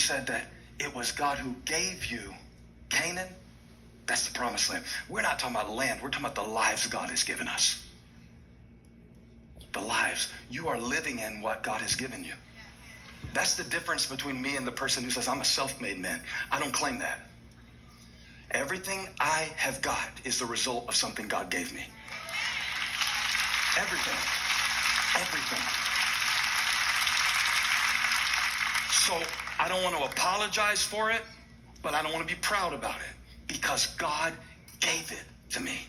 said that it was God who gave you Canaan. That's the promised land. We're not talking about land. We're talking about the lives God has given us. The lives. You are living in what God has given you. That's the difference between me and the person who says, I'm a self-made man. I don't claim that. Everything I have got is the result of something God gave me. Everything. Everything. So I don't want to apologize for it, but I don't want to be proud about it because God gave it to me.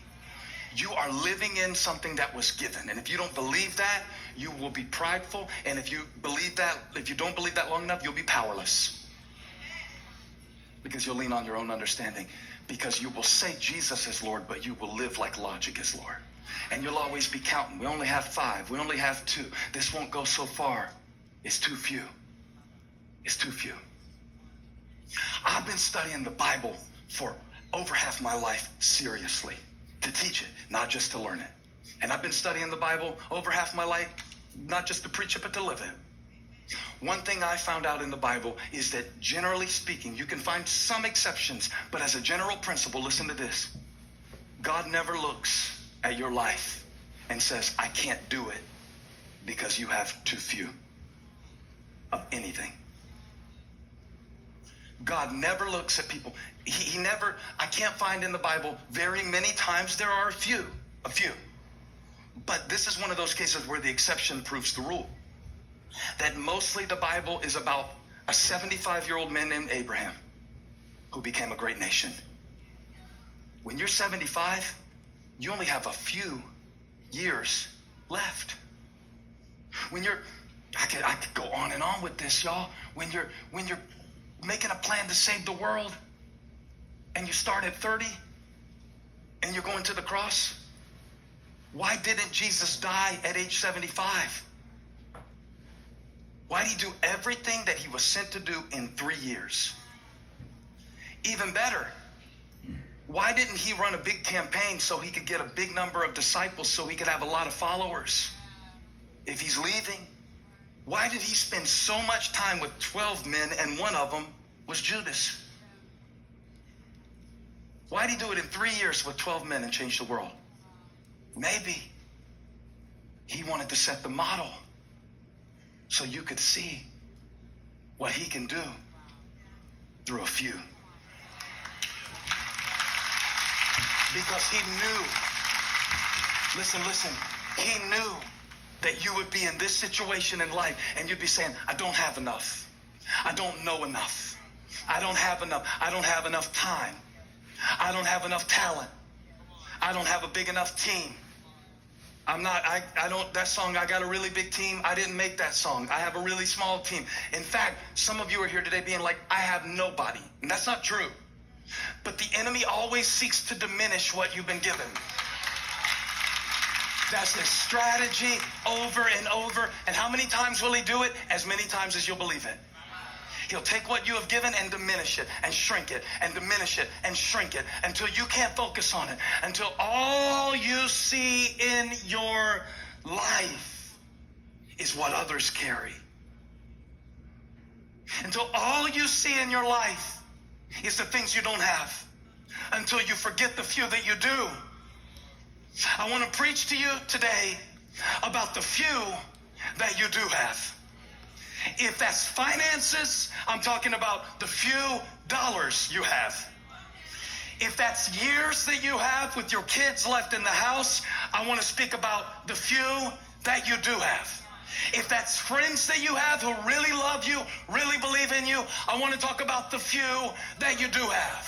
You are living in something that was given. And if you don't believe that, you will be prideful. And if you don't believe that long enough, you'll be powerless. Because you'll lean on your own understanding. Because you will say Jesus is Lord, but you will live like logic is Lord. And you'll always be counting. We only have 5. We only have 2. This won't go so far. It's too few. It's too few. I've been studying the Bible for over half my life seriously. To teach it, not just to learn it. And I've been studying the Bible over half my life, not just to preach it, but to live it. One thing I found out in the Bible is that generally speaking, you can find some exceptions, but as a general principle, listen to this. God never looks at your life and says, I can't do it because you have too few of anything. God never looks at people. He never, I can't find in the Bible very many times. There are a few. But this is one of those cases where the exception proves the rule. That mostly the Bible is about a 75-year-old man named Abraham who became a great nation. When you're 75, you only have a few years left. When you're, I could go on and on with this, y'all. When you're making a plan to save the world and you start at 30 and you're going to the cross, why didn't Jesus die at age 75? Why did he do everything that he was sent to do in 3 years? Even better, why didn't he run a big campaign so he could get a big number of disciples so he could have a lot of followers? If he's leaving, why did he spend so much time with 12 men and one of them was Judas? Why did he do it in 3 years with 12 men and change the world? Maybe he wanted to set the model so you could see what he can do through a few. Because he knew, listen, he knew that you would be in this situation in life and you'd be saying, I don't have enough. I don't know enough. I don't have enough. I don't have enough time. I don't have enough talent. I don't have a big enough team. That song, I got a really big team. I didn't make that song. I have a really small team. In fact, some of you are here today being like, I have nobody. And that's not true. But the enemy always seeks to diminish what you've been given. That's his strategy over and over. And how many times will he do it? As many times as you'll believe it. He'll take what you have given and diminish it and shrink it and diminish it and shrink it until you can't focus on it, until all you see in your life is what others carry. Until all you see in your life is the things you don't have, until you forget the few that you do. I want to preach to you today about the few that you do have. If that's finances, I'm talking about the few dollars you have. If that's years that you have with your kids left in the house, I want to speak about the few that you do have. If that's friends that you have who really love you, really believe in you, I want to talk about the few that you do have.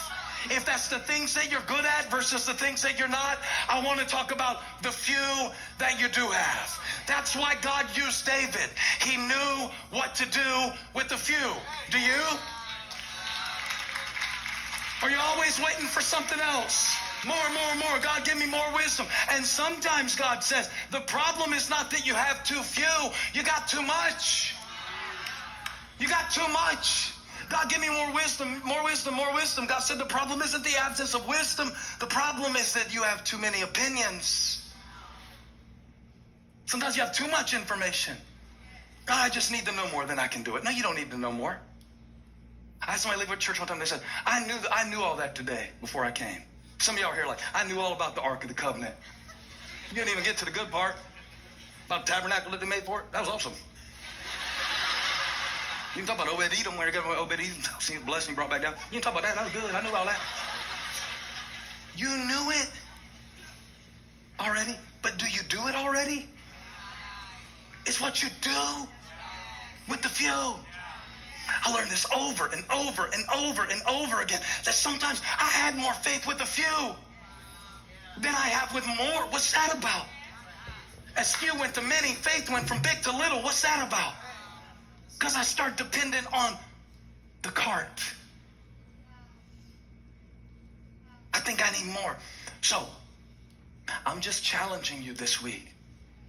If that's the things that you're good at versus the things that you're not, I want to talk about the few that you do have. That's why God used David. He knew what to do with the few. Do you? Or are you always waiting for something else? More. God, give me more wisdom. And sometimes God says, the problem is not that you have too few. You got too much. You got too much. God, give me more wisdom. God said the problem isn't the absence of wisdom. The problem is that you have too many opinions. Sometimes you have too much information. God, I just need to know more than I can do it. No, you don't need to know more. I had somebody leave at church one time. They said, I knew all that today before I came. Some of y'all are here like, I knew all about the Ark of the Covenant. You didn't even get to the good part about the tabernacle that they made for it. That was awesome. You can talk about Obed-Edom, where he got Obed-Edom, seen the blessing brought back down. You can talk about that. That was good. I knew all that. You knew it already, but do you do it already? It's what you do with the few. I learned this over and over and over and over again, that sometimes I had more faith with a few than I have with more. What's that about? As few went to many, faith went from big to little. What's that about? Because I start dependent on the cart. I think I need more. So, I'm just challenging you this week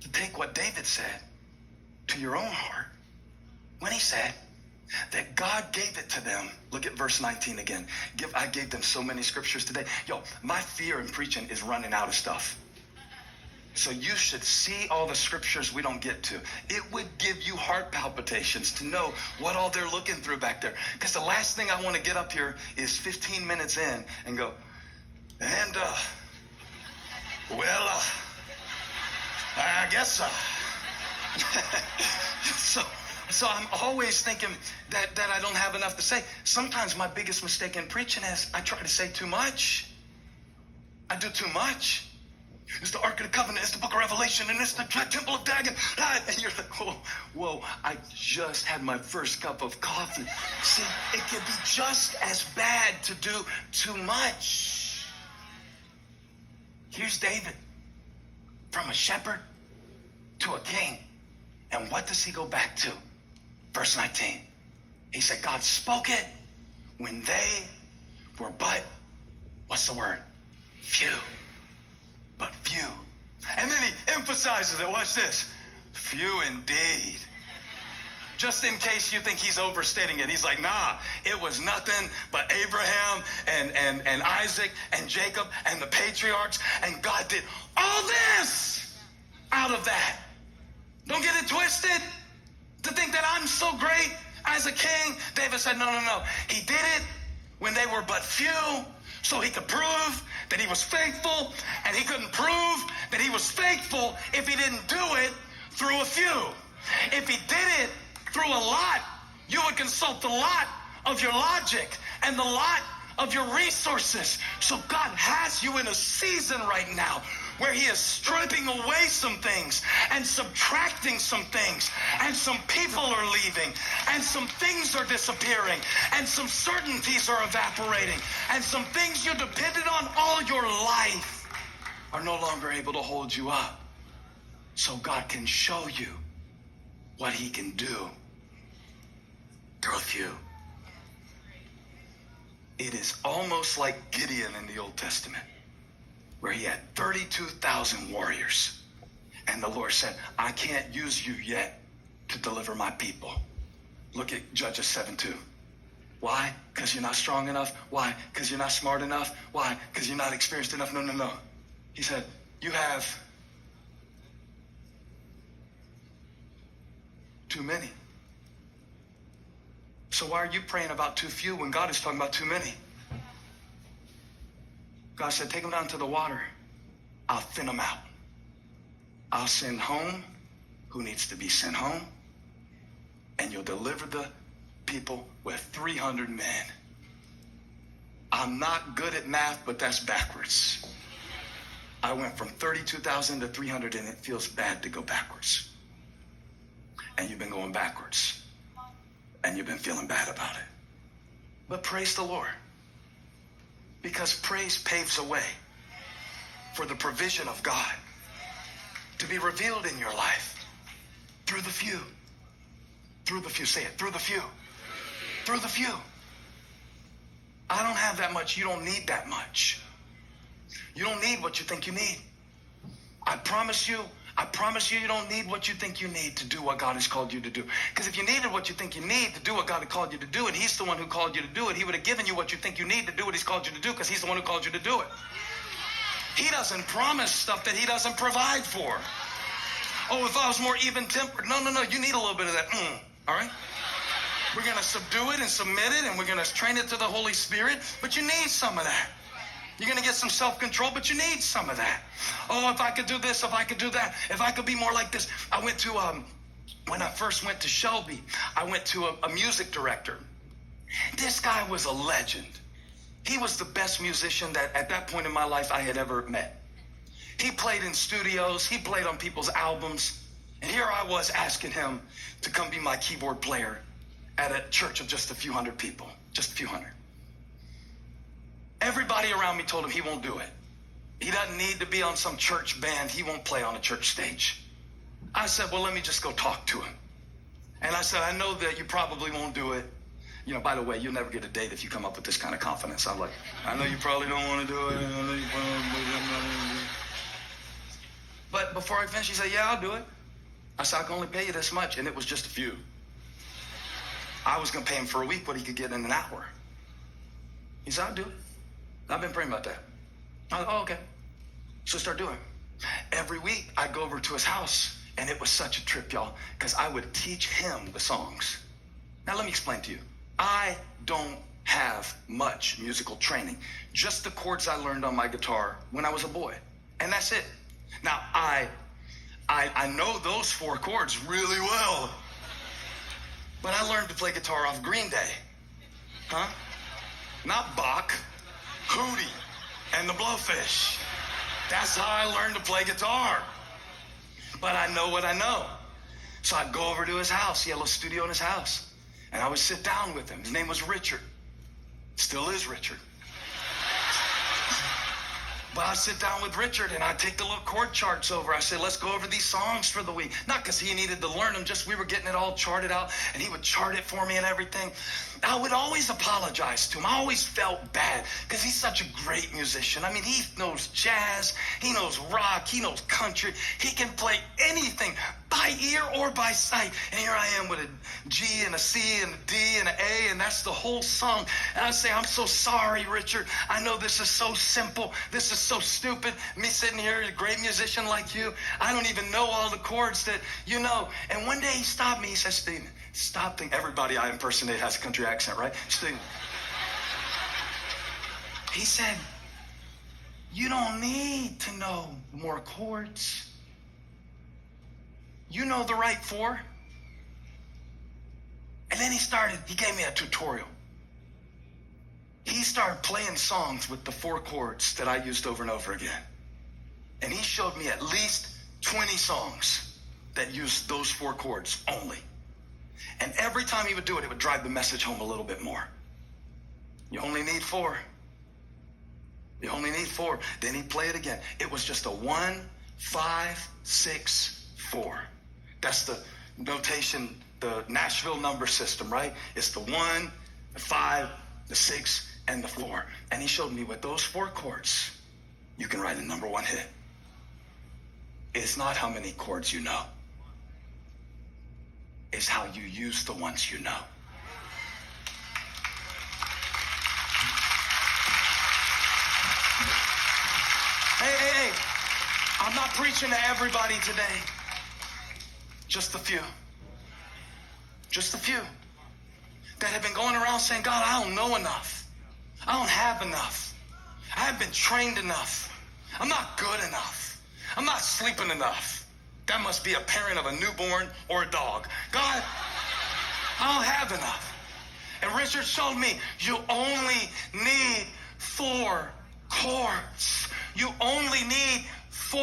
to take what David said to your own heart when he said that God gave it to them. Look at verse 19 again. I gave them so many scriptures today. Yo, my fear in preaching is running out of stuff. So you should see all the scriptures we don't get to. It would give you heart palpitations to know what all they're looking through back there. Because the last thing I want to get up here is 15 minutes in and go, and, I guess, So I'm always thinking that I don't have enough to say. Sometimes my biggest mistake in preaching is I try to say too much. I do too much. It's the Ark of the Covenant, it's the book of Revelation, and it's the temple of Dagon. And you're like, whoa, I just had my first cup of coffee. See, it can be just as bad to do too much. Here's David, from a shepherd to a king. And what does he go back to? Verse 19. He said, God spoke it when they were but, what's the word? Few. But few. And then he emphasizes it. Watch this. Few indeed. Just in case you think he's overstating it. He's like, nah, it was nothing but Abraham and Isaac and Jacob and the patriarchs. And God did all this out of that. Don't get it twisted to think that I'm so great as a king. David said, no. He did it when they were but few, so he could prove that he was faithful, and he couldn't prove that he was faithful if he didn't do it through a few. If he did it through a lot, you would consult the lot of your logic and the lot of your resources. So God has you in a season right now where he is stripping away some things and subtracting some things, and some people are leaving, and some things are disappearing, and some certainties are evaporating, and some things you depended on all your life are no longer able to hold you up. So God can show you what he can do through a few. It is almost like Gideon in the Old Testament, where he had 32,000 warriors. And the Lord said, I can't use you yet to deliver my people. Look at Judges 7:2. Why? Because you're not strong enough? Why? Because you're not smart enough? Why? Because you're not experienced enough? No. He said, you have too many. So why are you praying about too few when God is talking about too many? God said, take them down to the water. I'll thin them out. I'll send home who needs to be sent home. And you'll deliver the people with 300 men. I'm not good at math, but that's backwards. I went from 32,000 to 300, and it feels bad to go backwards. And you've been going backwards. And you've been feeling bad about it. But praise the Lord. Because praise paves a way for the provision of God to be revealed in your life through the few. Through the few. Say it. Through the few. Through the few. I don't have that much. You don't need that much. You don't need what you think you need. I promise you, you don't need what you think you need to do what God has called you to do. Because if you needed what you think you need to do what God had called you to do, and he's the one who called you to do it, he would have given you what you think you need to do what he's called you to do, because he's the one who called you to do it. He doesn't promise stuff that he doesn't provide for. Oh, if I was more even-tempered. No. You need a little bit of that. All right? We're going to subdue it and submit it, and we're going to train it to the Holy Spirit. But you need some of that. You're going to get some self-control, but you need some of that. Oh, if I could do this, if I could do that, if I could be more like this. I went to, when I first went to Shelby, I went to a music director. This guy was a legend. He was the best musician that at that point in my life I had ever met. He played in studios. He played on people's albums. And here I was asking him to come be my keyboard player at a church of just a few hundred people, just a few hundred. Everybody around me told him he won't do it. He doesn't need to be on some church band. He won't play on a church stage. I said, well, let me just go talk to him. And I said, I know that you probably won't do it. You know, by the way, you'll never get a date if you come up with this kind of confidence. I'm like, I know you probably don't want to do it. But before I finished, he said, yeah, I'll do it. I said, I can only pay you this much. And it was just a few. I was going to pay him for a week what he could get in an hour. He said, I'll do it. I've been praying about that. I said, oh, okay. So start doing it. Every week, I'd go over to his house, and it was such a trip, y'all, because I would teach him the songs. Now, let me explain to you. I don't have much musical training. Just the chords I learned on my guitar when I was a boy. And that's it. Now, I know those 4 chords really well. But I learned to play guitar off Green Day. Huh? Not Bach. Hootie and the Blowfish. That's how I learned to play guitar. But I know what I know. So I'd go over to his house. He had a little studio in his house. And I would sit down with him. His name was Richard. Still is Richard. But I'd sit down with Richard and I'd take the little chord charts over. I said, let's go over these songs for the week. Not because he needed to learn them, just we were getting it all charted out and he would chart it for me and everything. I would always apologize to him. I always felt bad because he's such a great musician. I mean, he knows jazz, he knows rock, he knows country. He can play anything by ear or by sight. And here I am with a G and a C and a D and an A, and that's the whole song. And I say, I'm so sorry, Richard. I know this is so simple. This is so stupid. Me sitting here, a great musician like you. I don't even know all the chords that you know. And one day he stopped me. He said, Stephen, stop thinking. Everybody I impersonate has a country accent, right? Stephen. He said, you don't need to know more chords. You know the right 4. And then he gave me a tutorial. He started playing songs with the 4 chords that I used over and over again. And he showed me at least 20 songs that used those 4 chords only. And every time he would do it, it would drive the message home a little bit more. You only need 4. You only need 4. Then he'd play it again. It was just a 1, 5, 6, 4. That's the notation, the Nashville number system, right? It's the 1, the 5, the 6, and the 4. And he showed me with those 4 chords, you can write a number 1 hit. It's not how many chords you know. It's how you use the ones you know. Hey. I'm not preaching to everybody today. Just a few. Just a few that have been going around saying, God, I don't know enough. I don't have enough. I haven't been trained enough. I'm not good enough. I'm not sleeping enough. That must be a parent of a newborn or a dog. God, I don't have enough. And Richard showed me, you only need 4 chords. You only need 4.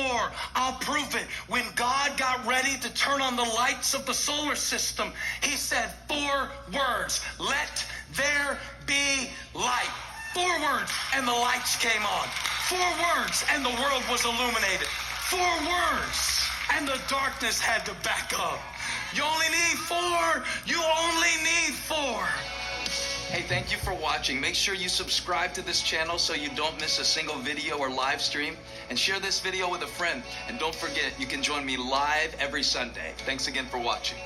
I'll prove it. When God got ready to turn on the lights of the solar system, he said 4 words. Let there be light. 4 words and the lights came on. 4 words and the world was illuminated. 4 words and the darkness had to back up. You only need 4. You only need 4. Hey, thank you for watching. Make sure you subscribe to this channel so you don't miss a single video or live stream. And share this video with a friend. And don't forget, you can join me live every Sunday. Thanks again for watching.